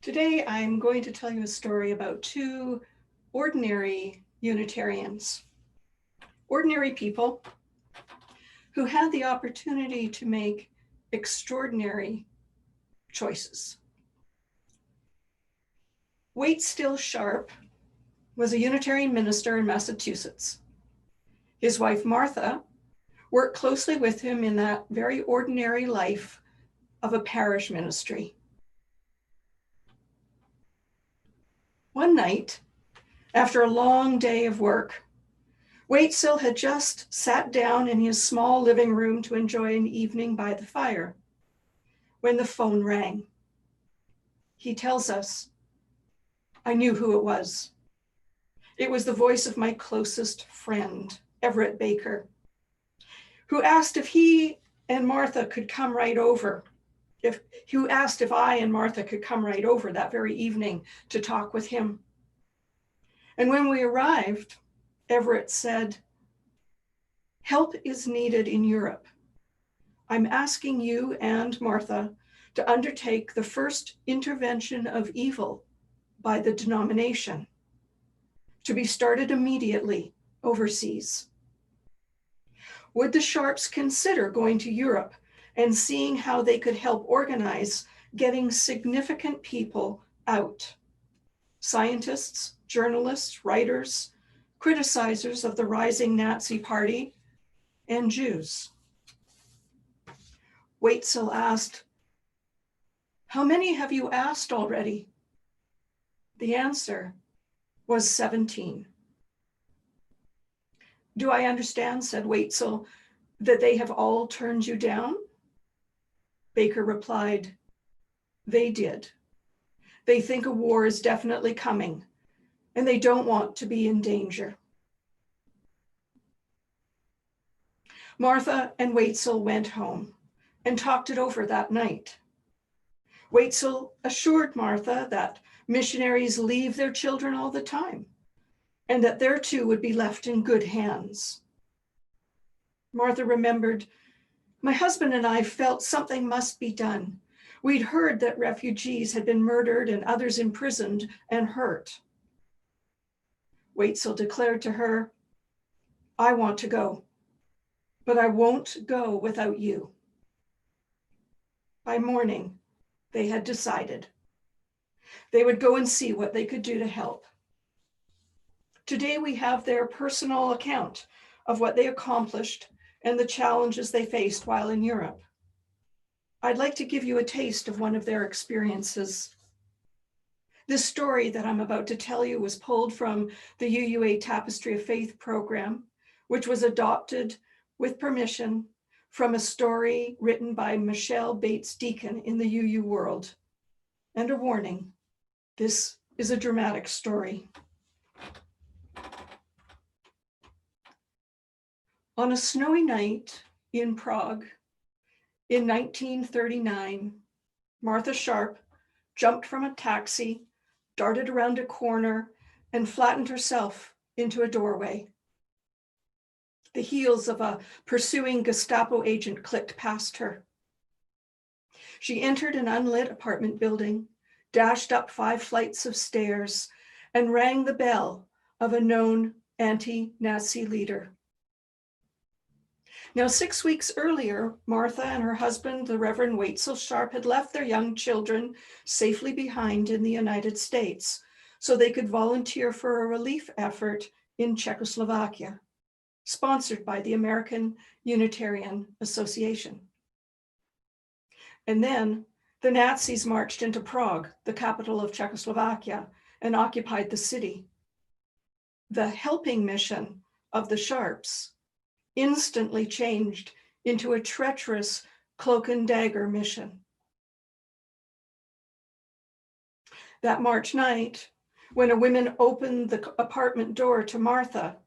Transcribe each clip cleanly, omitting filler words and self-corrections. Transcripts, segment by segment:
Today, I'm going to tell you a story about two ordinary Unitarians, ordinary people who had the opportunity to make extraordinary choices. Watsill Sharpe was a Unitarian minister in Massachusetts. His wife, Martha, worked closely with him in that very ordinary life of a parish ministry. One night, after a long day of work, Watsill had just sat down in his small living room to enjoy an evening by the fire when the phone rang. He tells us, "I knew who it was. It was the voice of my closest friend, Everett Baker, who asked if he and Martha could come right over, who asked if I and Martha could come right over that very evening to talk with him. And when we arrived, Everett said, 'Help is needed in Europe. I'm asking you and Martha to undertake the first intervention of evil by the denomination, to be started immediately overseas. Would the Sharpes consider going to Europe and seeing how they could help organize getting significant people out? Scientists, journalists, writers, criticizers of the rising Nazi party, and Jews.' Watsill asked, 'How many have you asked already?' The answer was 17. 'Do I understand,' said Watsill, 'that they have all turned you down?' Baker replied, 'They did. They think a war is definitely coming, and they don't want to be in danger.' Martha and Watsill went home and talked it over that night. Watsill assured Martha that missionaries leave their children all the time, and that their two would be left in good hands. Martha remembered, 'My husband and I felt something must be done. We'd heard that refugees had been murdered and others imprisoned and hurt.' Watsill declared to her, 'I want to go, but I won't go without you.' By morning, they had decided. They would go and see what they could do to help. Today, we have their personal account of what they accomplished and the challenges they faced while in Europe. I'd like to give you a taste of one of their experiences. This story that I'm about to tell you was pulled from the Uua Tapestry of Faith program, which was adopted with permission from a story written by Michelle Bates Deacon in the UU World. And a warning, this is a dramatic story. On a snowy night in Prague in 1939, Martha Sharpe jumped from a taxi, darted around a corner, and flattened herself into a doorway. The heels of a pursuing Gestapo agent clicked past her. She entered an unlit apartment building, dashed up 5 flights of stairs, and rang the bell of a known anti-Nazi leader. Now, 6 weeks earlier, Martha and her husband, the Reverend Watsill Sharpe, had left their young children safely behind in the United States so they could volunteer for a relief effort in Czechoslovakia, sponsored by the American Unitarian Association. And then the Nazis marched into Prague, the capital of Czechoslovakia, and occupied the city. The helping mission of the Sharpes instantly changed into a treacherous cloak and dagger mission. That March night, when a woman opened the apartment door to Martha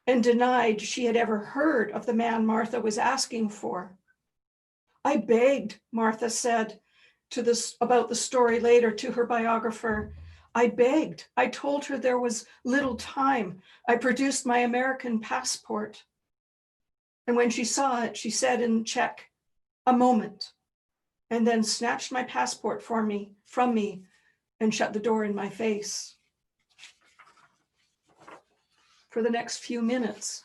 and denied she had ever heard of the man Martha was asking for, "I begged," Martha said about the story later to her biographer, "I begged. I told her there was little time. I produced my American passport. And when she saw it, she said in Czech, 'A moment,' and then snatched my passport from me and shut the door in my face. For the next few minutes,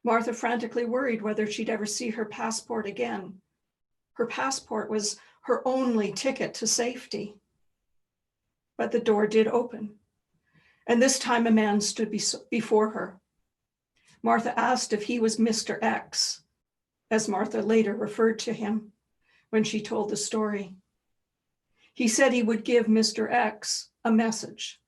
Martha frantically worried whether she'd ever see her passport again. Her passport was her only ticket to safety. But the door did open, and this time a man stood before her. Martha asked if he was Mr. X, as Martha later referred to him when she told the story. He said he would give Mr. X a message.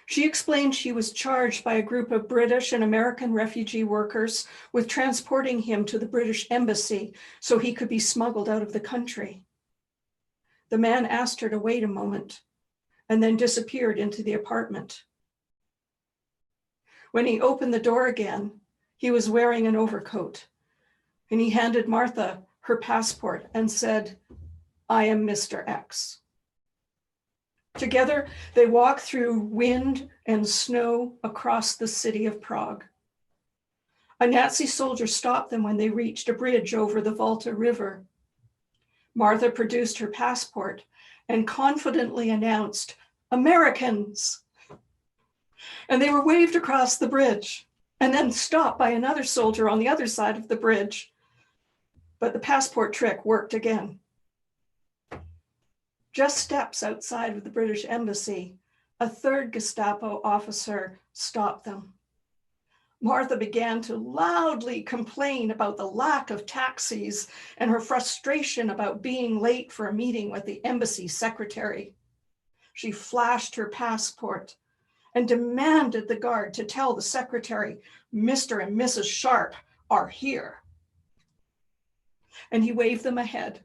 She explained she was charged by a group of British and American refugee workers with transporting him to the British embassy so he could be smuggled out of the country. The man asked her to wait a moment and then disappeared into the apartment. When he opened the door again, he was wearing an overcoat, and he handed Martha her passport and said, "I am Mr. X." Together, they walked through wind and snow across the city of Prague. A Nazi soldier stopped them when they reached a bridge over the Volta River. Martha produced her passport and confidently announced, "Americans!" And they were waved across the bridge and then stopped by another soldier on the other side of the bridge. But the passport trick worked again. Just steps outside of the British embassy, a third Gestapo officer stopped them. Martha began to loudly complain about the lack of taxis and her frustration about being late for a meeting with the embassy secretary. She flashed her passport and demanded the guard to tell the secretary, "Mr. and Mrs. Sharpe are here." And he waved them ahead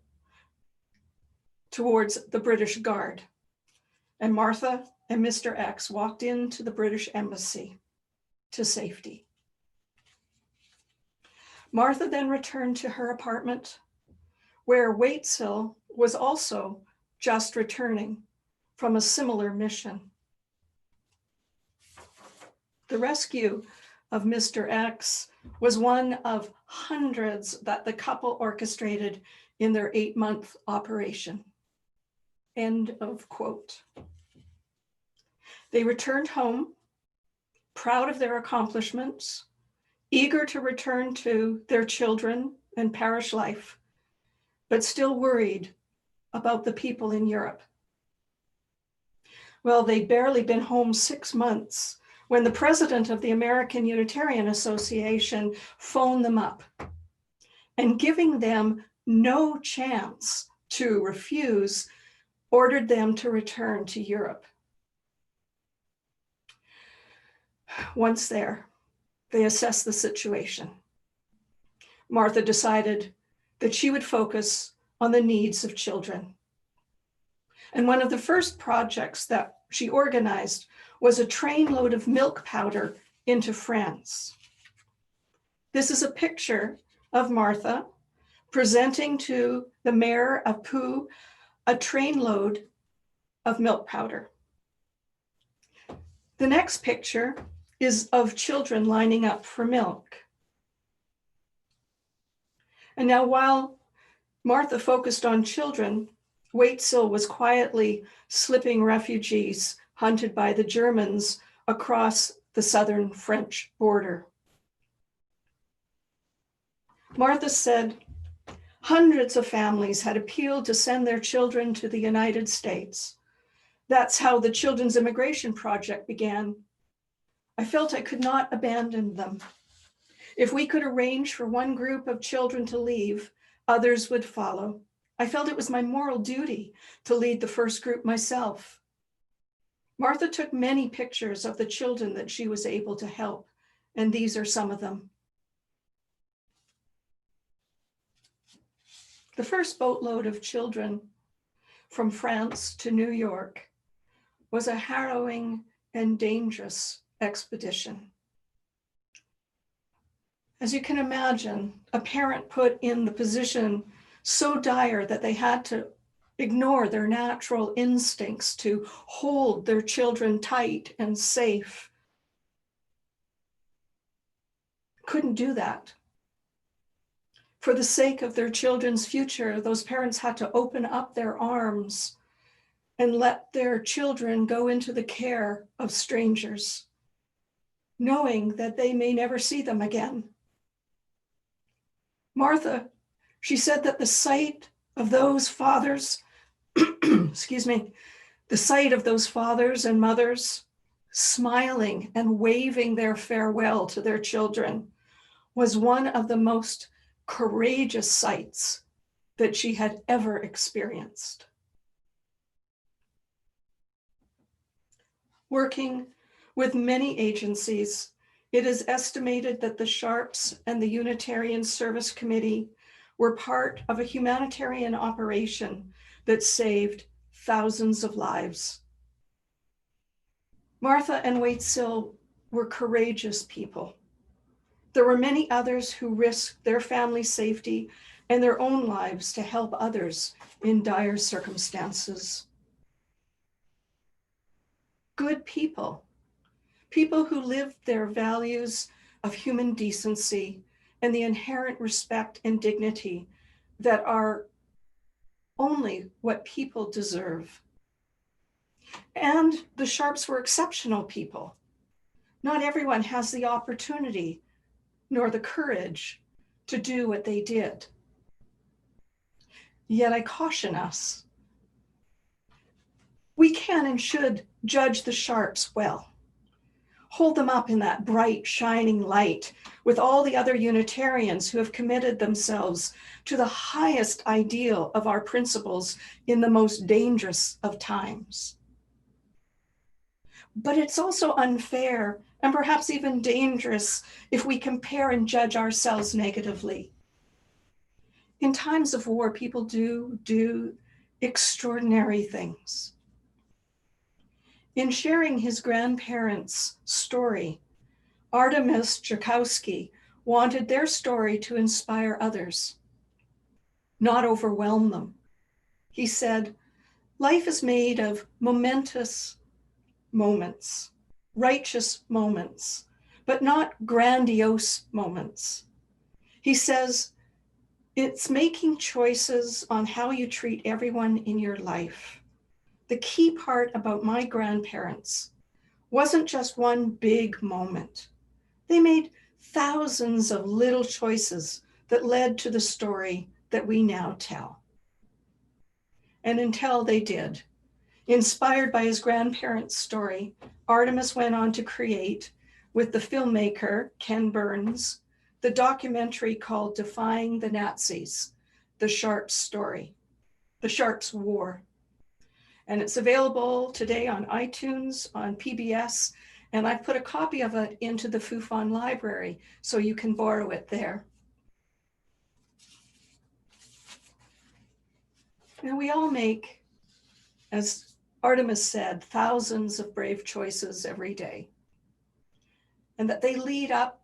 towards the British guard. And Martha and Mr. X walked into the British embassy to safety. Martha then returned to her apartment, where Watsill was also just returning from a similar mission. The rescue of Mr. X was one of hundreds that the couple orchestrated in their 8-month operation. End of quote. They returned home, proud of their accomplishments, eager to return to their children and parish life, but still worried about the people in Europe. Well, they'd barely been home 6 months when the president of the American Unitarian Association phoned them up and, giving them no chance to refuse, ordered them to return to Europe. Once there, they assessed the situation. Martha decided that she would focus on the needs of children. And one of the first projects that she organized was a trainload of milk powder into France. This is a picture of Martha presenting to the mayor of Pau a trainload of milk powder. The next picture is of children lining up for milk. And now, while Martha focused on children, Watsill was quietly slipping refugees hunted by the Germans across the southern French border. Martha said, "Hundreds of families had appealed to send their children to the United States. That's how the Children's Immigration Project began. I felt I could not abandon them. If we could arrange for one group of children to leave, others would follow. I felt it was my moral duty to lead the first group myself." Martha took many pictures of the children that she was able to help, and these are some of them. The first boatload of children from France to New York was a harrowing and dangerous expedition. As you can imagine, a parent put in the position so dire that they had to ignore their natural instincts to hold their children tight and safe. Couldn't do that. For the sake of their children's future, those parents had to open up their arms and let their children go into the care of strangers, knowing that they may never see them again. Martha, she said that the sight of those fathers, excuse me, the sight of those fathers and mothers smiling and waving their farewell to their children was one of the most courageous sights that she had ever experienced. Working with many agencies, it is estimated that the Sharpes and the Unitarian Service Committee were part of a humanitarian operation that saved thousands of lives. Martha and Watsill were courageous people. There were many others who risked their family's safety and their own lives to help others in dire circumstances. Good people, people who lived their values of human decency and the inherent respect and dignity that are only what people deserve. And the Sharpes were exceptional people. Not everyone has the opportunity nor the courage to do what they did. Yet I caution us. We can and should judge the Sharpes well. Hold them up in that bright, shining light with all the other Unitarians who have committed themselves to the highest ideal of our principles in the most dangerous of times. But it's also unfair and perhaps even dangerous if we compare and judge ourselves negatively. In times of war, people do extraordinary things. In sharing his grandparents' story, Artemis Jakowski wanted their story to inspire others, not overwhelm them. He said, life is made of momentous moments, righteous moments, but not grandiose moments. He says, it's making choices on how you treat everyone in your life. The key part about my grandparents wasn't just one big moment. They made thousands of little choices that led to the story that we now tell. And until they did, inspired by his grandparents' story, Artemis went on to create, with the filmmaker Ken Burns, the documentary called Defying the Nazis, the Sharpes story, the Sharpes War. And it's available today on iTunes, on PBS, and I've put a copy of it into the Fufon library so you can borrow it there. Now we all make, as Artemis said, thousands of brave choices every day, and that they lead up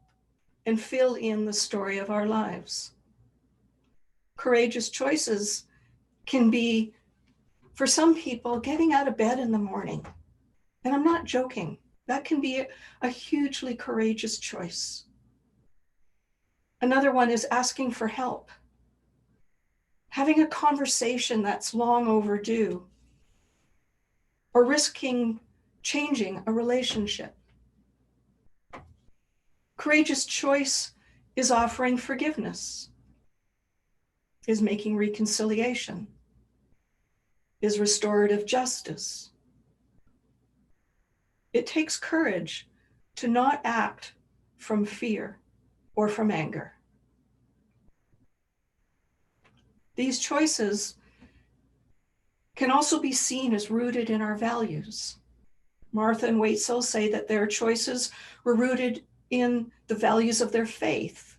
and fill in the story of our lives. Courageous choices can be, for some people, getting out of bed in the morning. And I'm not joking. That can be a hugely courageous choice. Another one is asking for help. Having a conversation that's long overdue, or risking changing a relationship. Courageous choice is offering forgiveness, is making reconciliation, is restorative justice. It takes courage to not act from fear or from anger. These choices can also be seen as rooted in our values. Martha and Watsill say that their choices were rooted in the values of their faith.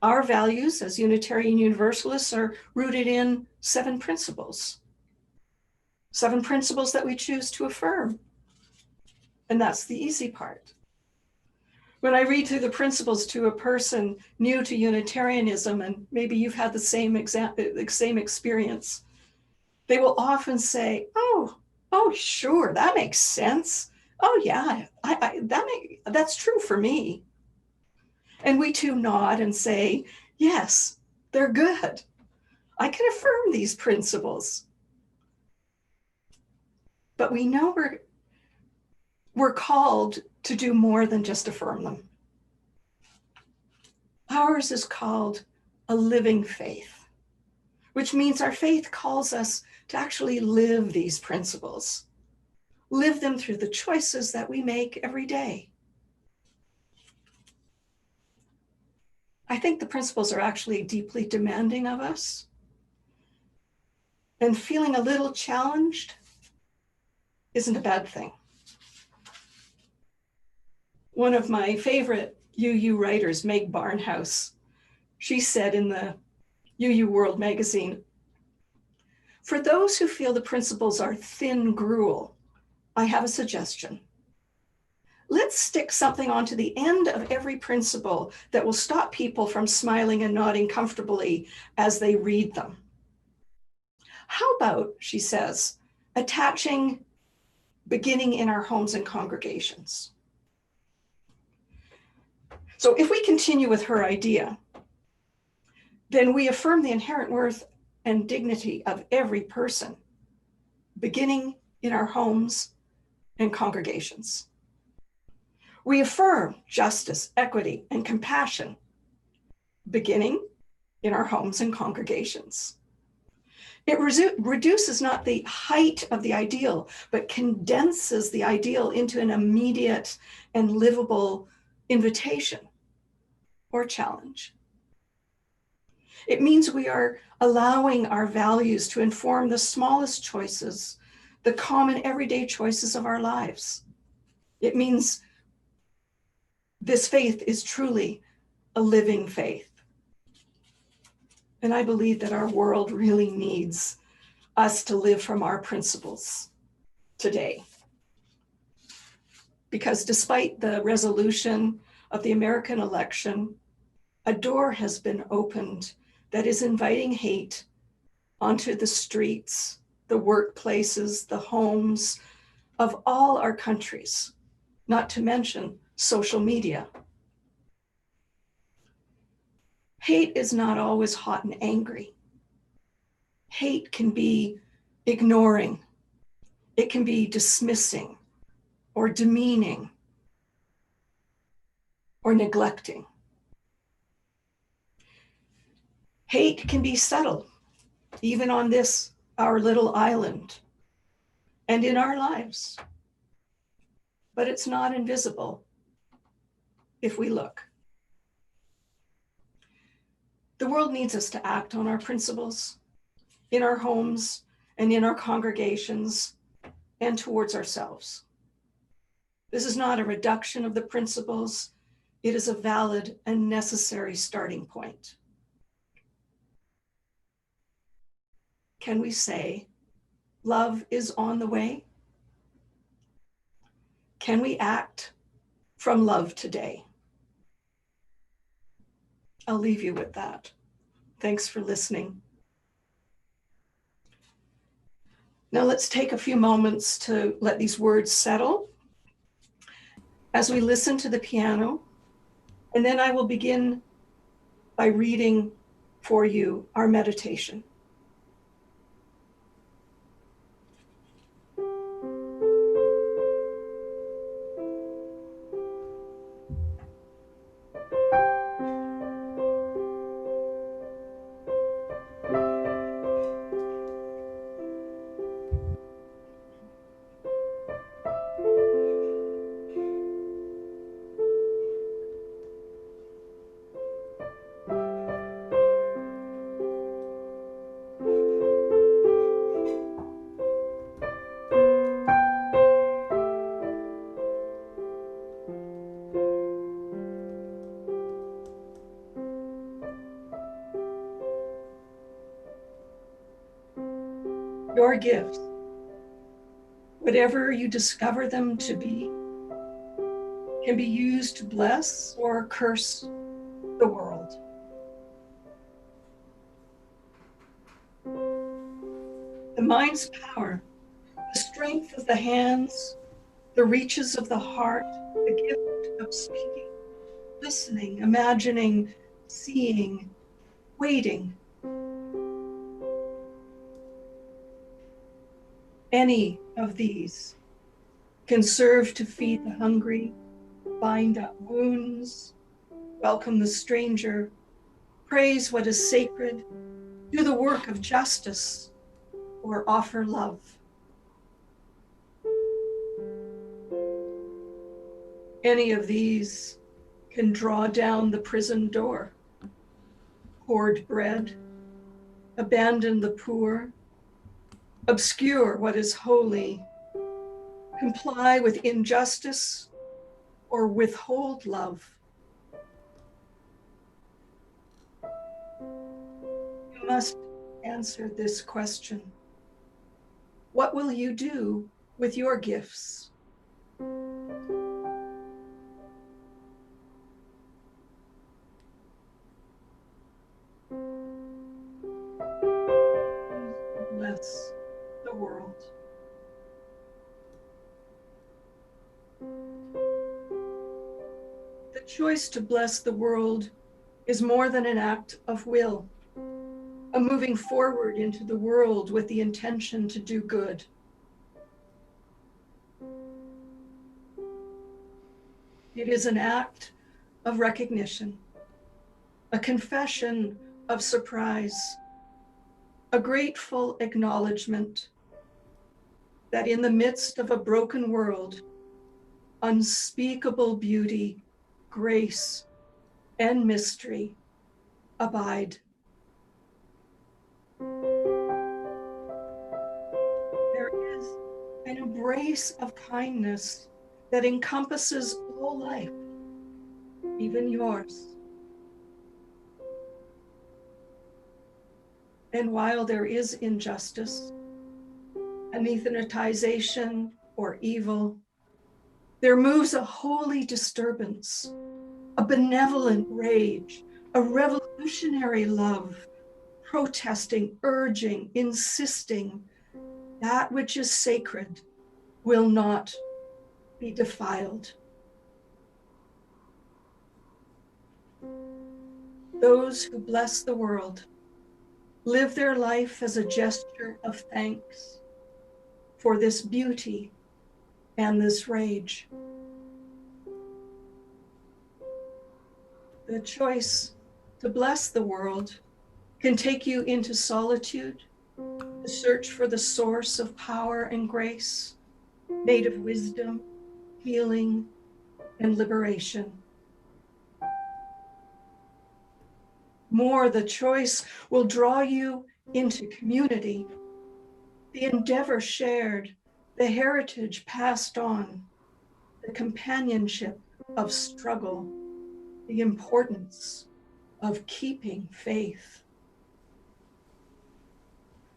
Our values as Unitarian Universalists are rooted in 7 principles. 7 principles that we choose to affirm. And that's the easy part. When I read through the principles to a person new to Unitarianism, and maybe you've had the same experience, they will often say, oh, sure, that makes sense. Oh yeah, that's true for me. And we too nod and say, yes, they're good. I can affirm these principles. but we know we're called to do more than just affirm them. Ours is called a living faith, which means our faith calls us to actually live these principles, live them through the choices that we make every day. I think the principles are actually deeply demanding of us, and feeling a little challenged isn't a bad thing. One of my favorite UU writers, Meg Barnhouse, she said in the UU World magazine, "For those who feel the principles are thin gruel, I have a suggestion. Let's stick something onto the end of every principle that will stop people from smiling and nodding comfortably as they read them. How about," she says, "attaching beginning in our homes and congregations?" So if we continue with her idea, then we affirm the inherent worth and dignity of every person, beginning in our homes and congregations. We affirm justice, equity, and compassion, beginning in our homes and congregations. It reduces not the height of the ideal, but condenses the ideal into an immediate and livable invitation or challenge. It means we are allowing our values to inform the smallest choices, the common everyday choices of our lives. It means this faith is truly a living faith. And I believe that our world really needs us to live from our principles today. Because despite the resolution of the American election, a door has been opened that is inviting hate onto the streets, the workplaces, the homes of all our countries, not to mention social media. Hate is not always hot and angry. Hate can be ignoring. It can be dismissing or demeaning or neglecting. Hate can be subtle, even on this, our little island, and in our lives. But it's not invisible if we look. The world needs us to act on our principles in our homes and in our congregations and towards ourselves. This is not a reduction of the principles. It is a valid and necessary starting point. Can we say, love is on the way? Can we act from love today? I'll leave you with that. Thanks for listening. Now let's take a few moments to let these words settle as we listen to the piano, and then I will begin by reading for you our meditation. Your gifts, whatever you discover them to be, can be used to bless or curse the world. The mind's power, the strength of the hands, the reaches of the heart, the gift of speaking, listening, imagining, seeing, waiting. Any of these can serve to feed the hungry, bind up wounds, welcome the stranger, praise what is sacred, do the work of justice, or offer love. Any of these can draw down the prison door, hoard bread, abandon the poor, obscure what is holy, comply with injustice, or withhold love. You must answer this question. What will you do with your gifts? Bless the world. The choice to bless the world is more than an act of will, a moving forward into the world with the intention to do good. It is an act of recognition, a confession of surprise, a grateful acknowledgement that in the midst of a broken world, unspeakable beauty, grace, and mystery abide. There is an embrace of kindness that encompasses all life, even yours. And while there is injustice, anathematization, or evil, there moves a holy disturbance, a benevolent rage, a revolutionary love, protesting, urging, insisting that which is sacred will not be defiled. Those who bless the world live their life as a gesture of thanks for this beauty and this rage. The choice to bless the world can take you into solitude, to search for the source of power and grace, made of wisdom, healing, and liberation. More, the choice will draw you into community, the endeavor shared, the heritage passed on, the companionship of struggle, the importance of keeping faith.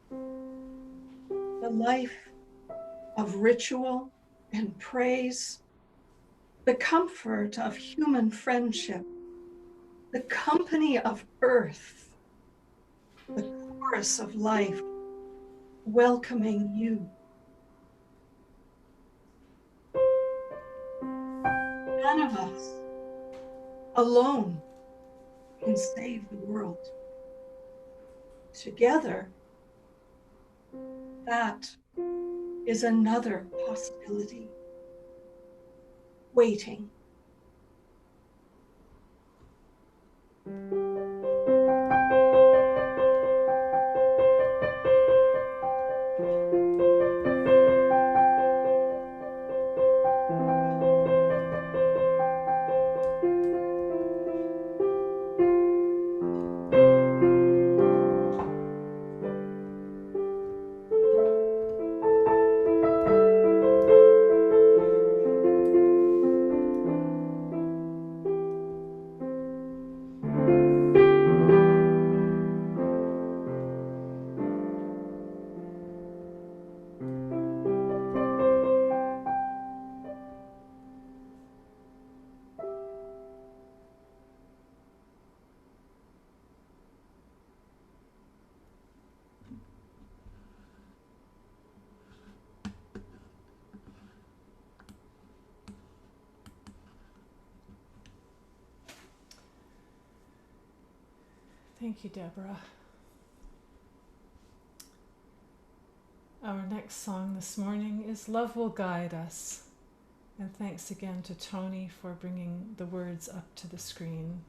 The life of ritual and praise, the comfort of human friendship, the company of earth, the chorus of life welcoming you. None of us alone can save the world. Together, that is another possibility waiting. Thank you, Debra. Our next song this morning is Love Will Guide Us. And thanks again to Tony for bringing the words up to the screen.